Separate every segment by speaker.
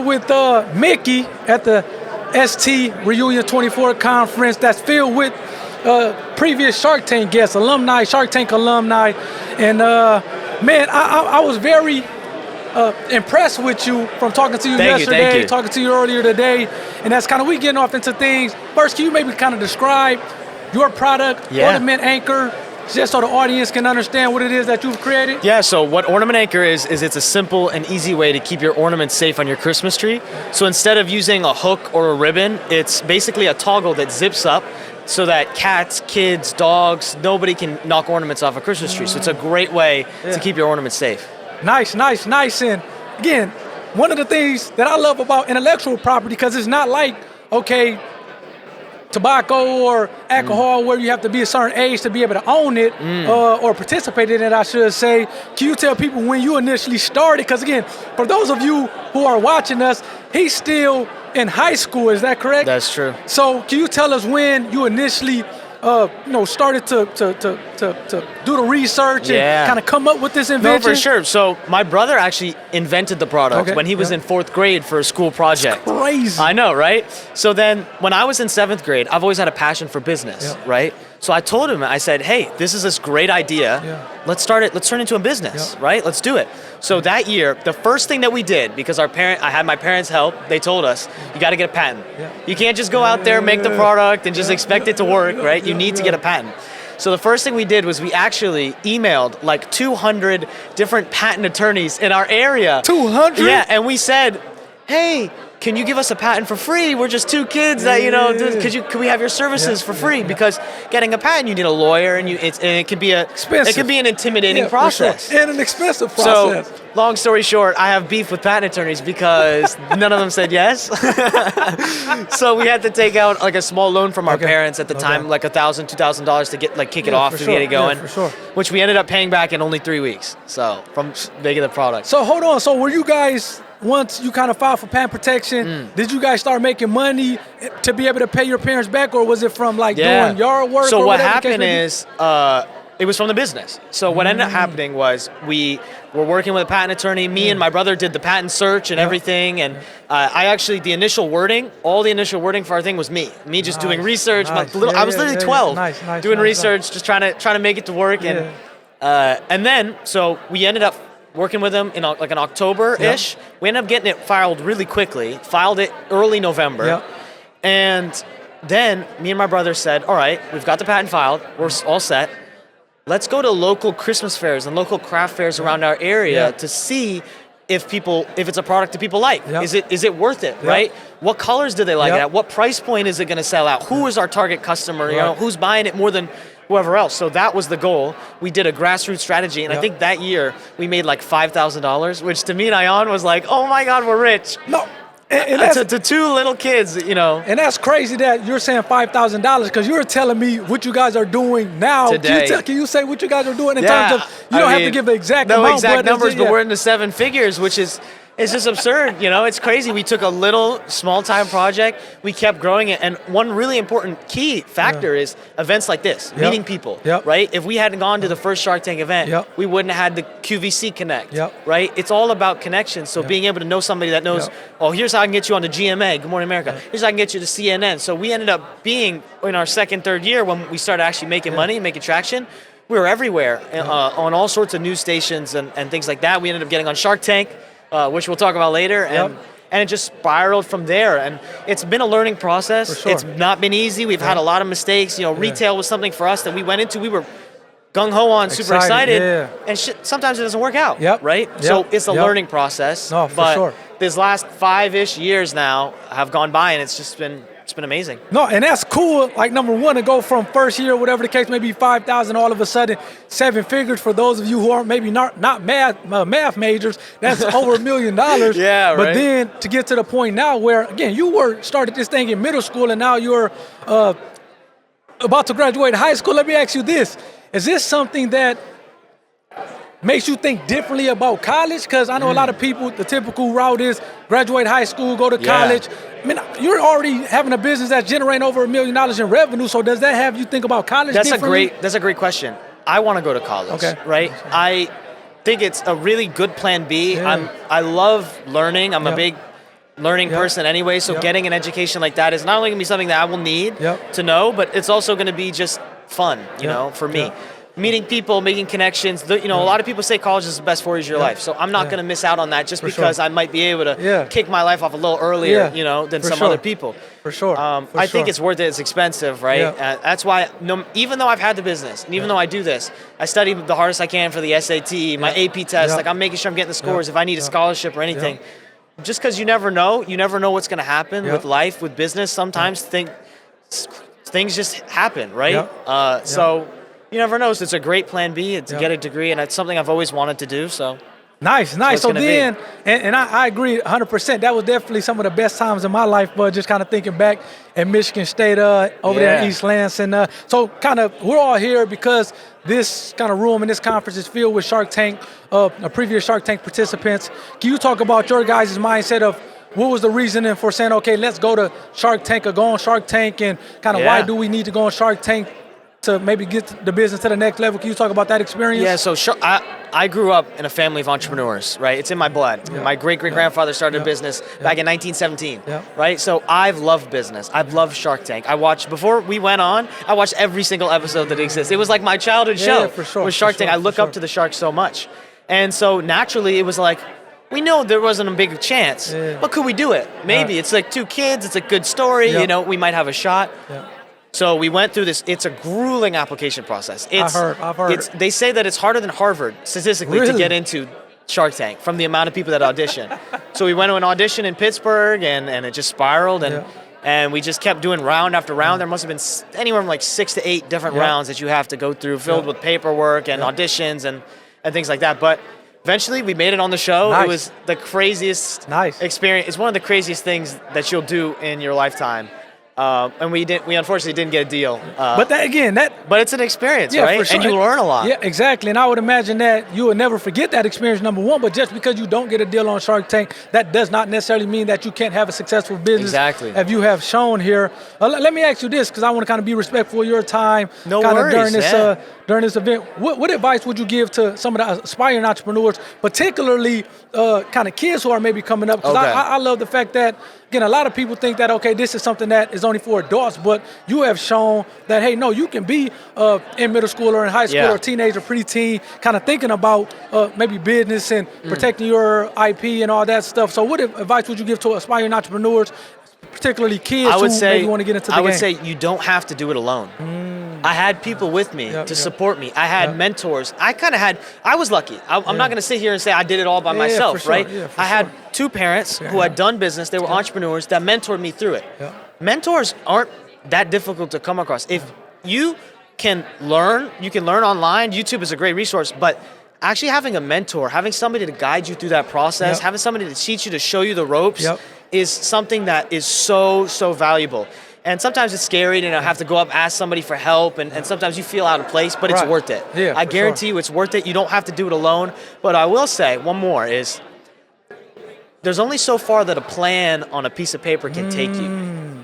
Speaker 1: with Mickey at the ST Reunion 24 conference that's filled with previous Shark Tank guests, alumni, Shark Tank alumni. And man, I was very impressed with you from talking to you yesterday, talking to you earlier today. And that's kind of, we getting off into things. First, can you maybe kind of describe your product, Ornament Anchor, just so the audience can understand what it is that you've created?
Speaker 2: Yeah, so what Ornament Anchor is it's a simple and easy way to keep your ornaments safe on your Christmas tree. So instead of using a hook or a ribbon, it's basically a toggle that zips up so that cats, kids, dogs, nobody can knock ornaments off a Christmas tree. So it's a great way to keep your ornaments safe.
Speaker 1: Nice. And again, one of the things that I love about intellectual property, because it's not like, okay, tobacco or alcohol where you have to be a certain age to be able to own it or participate in it, I should say. Can you tell people when you initially started? Because again, for those of you who are watching us, he's still in high school, is that correct?
Speaker 2: That's true.
Speaker 1: So can you tell us when you initially started to do the research and kind of come up with this invention?
Speaker 2: No, for sure. So my brother actually invented the product when he was in 4th grade for a school project.
Speaker 1: That's crazy.
Speaker 2: I know, right? So then when I was in 7th grade, I've always had a passion for business, right? So I told him, I said, hey, this is this great idea. Let's start it. Let's turn it into a business, right? Let's do it. So that year, the first thing that we did, because I had my parents' help, they told us, you got to get a patent. You can't just go out there, make the product, and just expect it to work, right? You need to get a patent. So the first thing we did was we actually emailed like 200 different patent attorneys in our area.
Speaker 1: 200?
Speaker 2: Yeah, and we said, hey, can you give us a patent for free? We're just two kids that, could we have your services for free? Because getting a patent, you need a lawyer, and it can be an intimidating process.
Speaker 1: And an expensive process.
Speaker 2: So, long story short, I have beef with patent attorneys because none of them said yes. So we had to take out like a small loan from our parents at the time, like $1,000, $2,000 to get kick it off to get it going, which we ended up paying back in only 3 weeks. So from making the product.
Speaker 1: So hold on. So were you guys, once you kind of filed for patent protection, did you guys start making money to be able to pay your parents back, or was it from doing yard work?
Speaker 2: So what happened is it was from the business. So what ended up happening was we were working with a patent attorney. Me and my brother did the patent search and everything. And I actually, all the initial wording for our thing was me just doing research. I was literally 12 doing research, just trying to make it to work. And then, so we ended up working with them in like an October-ish. We ended up getting it filed really quickly, filed it early November. And then me and my brother said, all right, we've got the patent filed, we're all set. Let's go to local Christmas fairs and local craft fairs around our area to see if it's a product that people like. Is it worth it, right? What colors do they like it at? What price point is it going to sell out? Who is our target customer? Who's buying it more than whoever else? So that was the goal. We did a grassroots strategy, and I think that year we made like $5,000, which to me and Ion was like, oh my God, we're rich.
Speaker 1: No. And that's,
Speaker 2: to two little kids,
Speaker 1: And that's crazy that you're saying $5,000 because you were telling me what you guys are doing now.
Speaker 2: Today.
Speaker 1: Can you say what you guys are doing in terms of, you don't have to give the exact amount.
Speaker 2: No exact numbers, but we're in the 7 figures, which is it's just absurd. It's crazy. We took a little small-time project. We kept growing it. And one really important key factor is events like this, meeting people, right? If we hadn't gone to the first Shark Tank event, we wouldn't have had the QVC Connect, right? It's all about connections. So being able to know somebody that knows, oh, here's how I can get you on the GMA, Good Morning America. Here's how I can get you to CNN. So we ended up being, in our second, third year, when we started actually making money, making traction, we were everywhere on all sorts of news stations and things like that. We ended up getting on Shark Tank, which we'll talk about later, and it just spiraled from there. And it's been a learning process. It's not been easy. We've had a lot of mistakes. Retail was something for us that we went into. We were gung-ho on, super excited, and sometimes it doesn't work out, right? So it's a learning process.
Speaker 1: No, for sure.
Speaker 2: This last 5-ish years now have gone by, and it's been amazing.
Speaker 1: No, and that's cool. Like, number one, to go from first year, whatever the case may be, 5,000, all of a sudden 7 figures. For those of you who aren't maybe not math majors, that's over $1 million.
Speaker 2: Yeah, right.
Speaker 1: But then to get to the point now where, again, you started this thing in middle school, and now you're about to graduate high school. Let me ask you this: is this something that makes you think differently about college? Because I know a lot of people, the typical route is graduate high school, go to college. I mean, you're already having a business that's generating over $1 million in revenue. So does that have you think about college differently?
Speaker 2: That's a great question. I want to go to college, right? I think it's a really good plan B. I love learning. I'm a big learning person anyway, so getting an education like that is not only going to be something that I will need to know, but it's also going to be just fun, you know, for me. Meeting people, making connections. A lot of people say college is the best 4 years of your life, so I'm not going to miss out on that just because I might be able to kick my life off a little earlier, than some other people.
Speaker 1: For sure.
Speaker 2: I think it's worth it. It's expensive, right? That's why, even though I've had the business, and even though I do this, I study the hardest I can for the SAT, my AP test. Like, I'm making sure I'm getting the scores. If I need a scholarship or anything, just because you never know what's going to happen with life, with business. Sometimes things just happen, right? So you never know. So it's a great plan B to get a degree, and it's something I've always wanted to do. So
Speaker 1: nice. So then, and I agree 100%. That was definitely some of the best times in my life, but just kind of thinking back at Michigan State over there in East Lansing. So kind of we're all here because this kind of room and this conference is filled with Shark Tank, previous Shark Tank participants. Can you talk about your guys' mindset of what was the reasoning for saying, okay, let's go to Shark Tank or go on Shark Tank, and kind of why do we need to go on Shark Tank to maybe get the business to the next level? Can you talk about that experience?
Speaker 2: Yeah, so I grew up in a family of entrepreneurs, right? It's in my blood. My great-great-grandfather started a business back in 1917, right? So I've loved business. I've loved Shark Tank. Before we went on, I watched every single episode that exists. It was like my childhood show with Shark Tank. I look up to the sharks so much. And so naturally, it was like, we know there wasn't a big chance, but could we do it? Maybe. It's like 2 kids. It's a good story. We might have a shot. So we went through this. It's a grueling application process. I've heard. They say that it's harder than Harvard statistically to get into Shark Tank from the amount of people that audition. So we went to an audition in Pittsburgh, and it just spiraled, and we just kept doing round after round. There must have been anywhere from like 6 to 8 different rounds that you have to go through, filled with paperwork and auditions and things like that. But eventually, we made it on the show. It was the craziest experience. It's one of the craziest things that you'll do in your lifetime. And we unfortunately didn't get a deal.
Speaker 1: But
Speaker 2: but it's an experience, right? For sure. And you learn a lot.
Speaker 1: Yeah, exactly. And I would imagine that you will never forget that experience, number one. But just because you don't get a deal on Shark Tank, that does not necessarily mean that you can't have a successful business.
Speaker 2: Exactly.
Speaker 1: As you have shown here. Let me ask you this, because I want to kind of be respectful of your time.
Speaker 2: No worries.
Speaker 1: During this event. What advice would you give to some of the aspiring entrepreneurs, particularly kind of kids who are maybe coming up? Because I love the fact that, again, a lot of people think that, okay, this is something that is only for adults, but you have shown that, hey, no, you can be in middle school or in high school or teenager, preteen, kind of thinking about maybe business and protecting your IP and all that stuff. So what advice would you give to aspiring entrepreneurs, particularly kids who maybe want to get into the game?
Speaker 2: I would say you don't have to do it alone. I had people with me to support me. I had mentors. I was lucky. I'm not going to sit here and say I did it all by myself, right? I had 2 parents who had done business. They were entrepreneurs that mentored me through it. Mentors aren't that difficult to come across. If you can learn online. YouTube is a great resource, but actually having a mentor, having somebody to guide you through that process, having somebody to teach you, to show you the ropes is something that is so, so valuable. And sometimes it's scary to have to go up, ask somebody for help, and sometimes you feel out of place, but it's worth it. I guarantee you it's worth it. You don't have to do it alone. But I will say one more is there's only so far that a plan on a piece of paper can take you,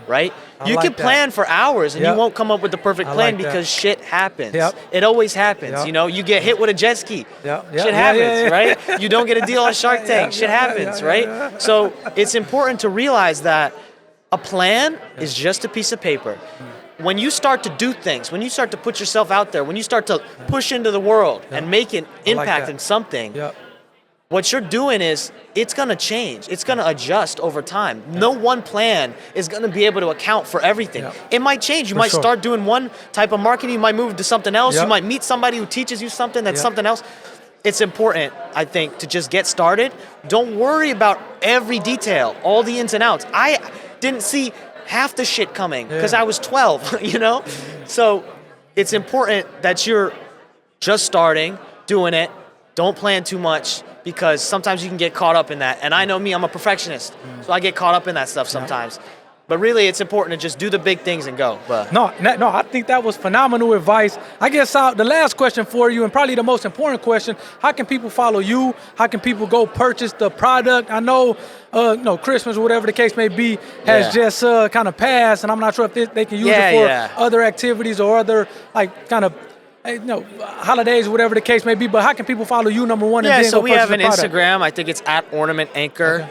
Speaker 2: right? You can plan for hours and you won't come up with the perfect plan because shit happens. It always happens. You get hit with a jet ski. Shit happens, right? You don't get a deal on Shark Tank. Shit happens, right? So it's important to realize that a plan is just a piece of paper. When you start to do things, when you start to put yourself out there, when you start to push into the world and make an impact in something, what you're doing is it's going to change. It's going to adjust over time. No one plan is going to be able to account for everything. It might change. You might start doing one type of marketing. You might move to something else. You might meet somebody who teaches you something that's something else. It's important, I think, to just get started. Don't worry about every detail, all the ins and outs. I didn't see half the shit coming because I was 12, So it's important that you're just starting, doing it. Don't plan too much because sometimes you can get caught up in that. And I know me, I'm a perfectionist, so I get caught up in that stuff sometimes. But really, it's important to just do the big things and go. But
Speaker 1: No, I think that was phenomenal advice. I guess the last question for you, and probably the most important question, how can people follow you? How can people go purchase the product? I know, Christmas or whatever the case may be has just kind of passed, and I'm not sure if they can use it for other activities or other, holidays or whatever the case may be. But how can people follow you, number one? And then
Speaker 2: so
Speaker 1: go
Speaker 2: we have an
Speaker 1: the product?
Speaker 2: Instagram. I think it's at Ornament Anchor.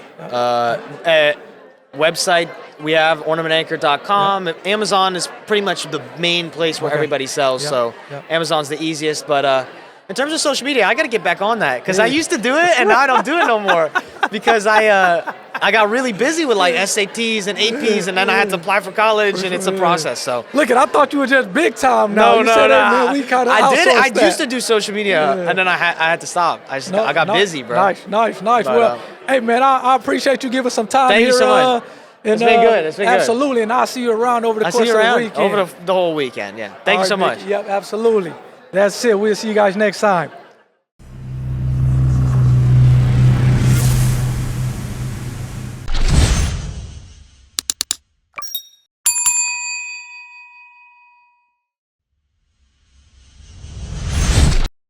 Speaker 2: website we have ornamentanchor.com. Amazon is pretty much the main place where everybody sells. So Amazon's the easiest. But in terms of social media, I got to get back on that because I used to do it and now I don't do it no more because I got really busy with like SATs and APs and then I had to apply for college and it's a process. So
Speaker 1: look, I thought you were just big time now.
Speaker 2: No.
Speaker 1: Man, we kind of
Speaker 2: I did. I
Speaker 1: that.
Speaker 2: used to do social media and then I had to stop. I got busy, bro.
Speaker 1: Nice.
Speaker 2: But,
Speaker 1: Well, hey man, I appreciate you giving some time
Speaker 2: thank
Speaker 1: here.
Speaker 2: You so much. It's been good. It's been
Speaker 1: absolutely, and I'll see you around over the course of the weekend.
Speaker 2: Over the whole weekend. Yeah. Thank you so much.
Speaker 1: Yep, absolutely. That's it. We'll see you guys next time.